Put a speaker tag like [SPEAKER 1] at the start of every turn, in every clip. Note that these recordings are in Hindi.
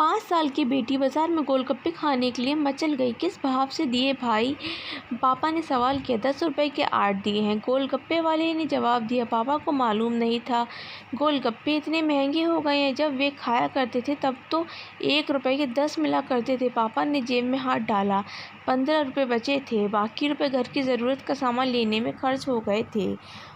[SPEAKER 1] 5 साल की बेटी बाजार में गोलगप्पे खाने के लिए मचल गई। किस भाव से दिए भाई? पापा ने सवाल किया। 10 रुपए के 8 दिए हैं, गोलगप्पे वाले ने जवाब दिया। पापा को मालूम नहीं था गोलगप्पे इतने महंगे हो गए हैं। जब वे खाया करते थे तब तो 1 रुपए के 10 मिला करते थे। पापा ने जेब में हाथ डाला। 15 रुपए बचे थे। बाकी रुपए घर की ज़रूरत का सामान लेने में खर्च हो गए थे।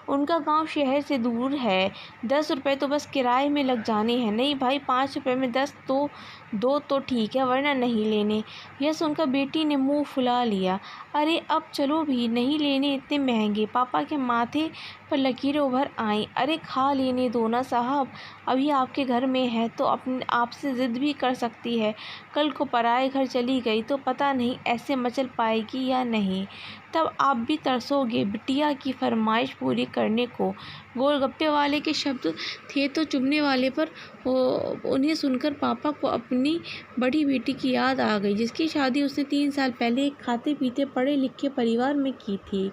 [SPEAKER 1] उनका गांव शहर से दूर है। 10 रुपए तो बस किराए में लग जाने हैं। नहीं भाई, 5 रुपए में 10 तो दो तो ठीक है, वरना नहीं लेने। यह सुनकर बेटी ने मुंह फुला लिया। अरे अब चलो भी, नहीं लेने इतने महंगे। पापा के माथे पर लकीरें उभर आईं। अरे खा लेने दो ना साहब, अभी आपके घर में है तो अपने आपसे ज़िद भी कर सकती है। कल को पराए घर चली गई तो पता नहीं ऐसे मचल पाएगी या नहीं। तब आप भी तरसोगे बिटिया की फरमाइश पूरी करने को। गोलगप्पे वाले के शब्द थे तो चुभने वाले, पर उन्हें सुनकर पापा को अपनी बड़ी बेटी की याद आ गई, जिसकी शादी उसने 3 साल पहले एक खाते पीते पढ़े लिखे परिवार में की थी।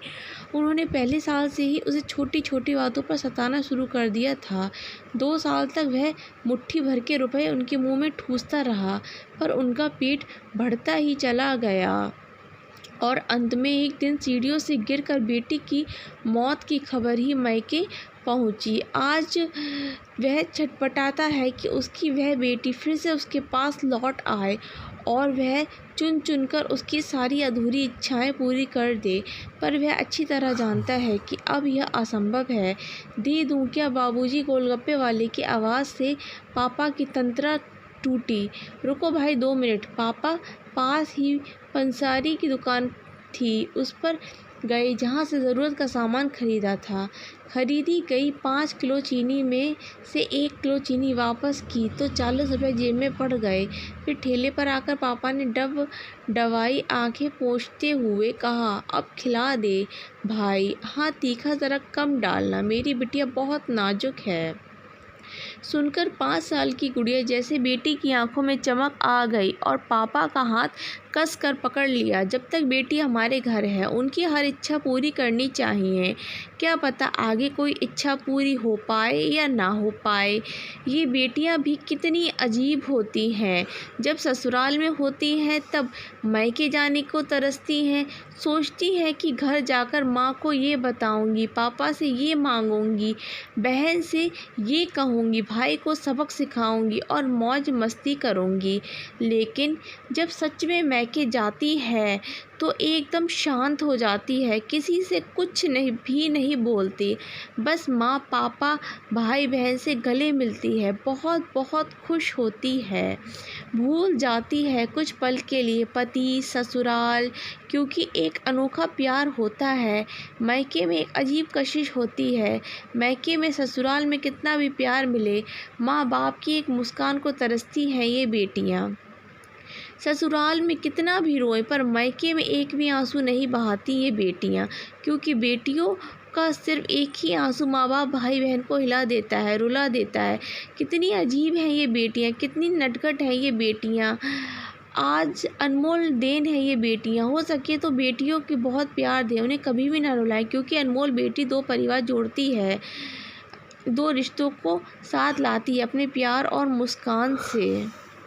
[SPEAKER 1] उन्होंने पहले साल से ही उसे छोटी छोटी बातों पर सताना शुरू कर दिया था। 2 साल तक वह मुट्ठी भर के रुपए उनके मुंह में ठूसता रहा, पर उनका पेट बढ़ता ही चला गया और अंत में एक दिन सीढ़ियों से गिरकर बेटी की मौत की खबर ही मायके पहुंची। आज वह छटपटाता है कि उसकी वह बेटी फिर से उसके पास लौट आए और वह चुन चुनकर उसकी सारी अधूरी इच्छाएं पूरी कर दे, पर वह अच्छी तरह जानता है कि अब यह असंभव है। दे दूं क्या बाबूजी? गोलगप्पे वाले की आवाज़ से पापा की तंत्रा टूटी। रुको भाई, 2 मिनट। पापा पास ही पंसारी की दुकान थी, उस पर गए जहाँ से ज़रूरत का सामान खरीदा था। खरीदी गई 5 किलो चीनी में से 1 किलो चीनी वापस की तो 40 रुपये जेब में पड़ गए। फिर ठेले पर आकर पापा ने डबाई आंखें पोंछते हुए कहा, अब खिला दे भाई। हाँ, तीखा ज़रा कम डालना, मेरी बिटिया बहुत नाजुक है। सुनकर 5 साल की गुड़िया जैसे बेटी की आंखों में चमक आ गई और पापा का हाथ कस कर पकड़ लिया। जब तक बेटी हमारे घर है, उनकी हर इच्छा पूरी करनी चाहिए। क्या पता आगे कोई इच्छा पूरी हो पाए या ना हो पाए। ये बेटियां भी कितनी अजीब होती हैं। जब ससुराल में होती हैं तब मायके जाने को तरसती हैं। सोचती हैं कि घर जाकर माँ को ये बताऊंगी, पापा से ये मांगूंगी, बहन से ये कहूँगी, भाई को सबक सिखाऊंगी और मौज मस्ती करूँगी। लेकिन जब सच में मायके जाती है तो एकदम शांत हो जाती है, किसी से कुछ नहीं बोलती, बस माँ पापा भाई बहन से गले मिलती है, बहुत बहुत खुश होती है। भूल जाती है कुछ पल के लिए पति ससुराल, क्योंकि एक अनोखा प्यार होता है। मायके में एक अजीब कशिश होती है। मायके में ससुराल में कितना भी प्यार मिले, माँ बाप की एक मुस्कान को तरसती हैं ये बेटियाँ। ससुराल में कितना भी रोए, पर मायके में एक भी आंसू नहीं बहाती ये बेटियाँ, क्योंकि बेटियों का सिर्फ एक ही आंसू माँ बाप भाई बहन को हिला देता है, रुला देता है। कितनी अजीब हैं ये बेटियाँ, कितनी नटखट हैं ये बेटियाँ। आज अनमोल देन है ये बेटियाँ। हो सके तो बेटियों की बहुत प्यार दें, उन्हें कभी भी ना रुलाएं, क्योंकि अनमोल बेटी 2 परिवार जोड़ती है, 2 रिश्तों को साथ लाती है अपने प्यार और मुस्कान से।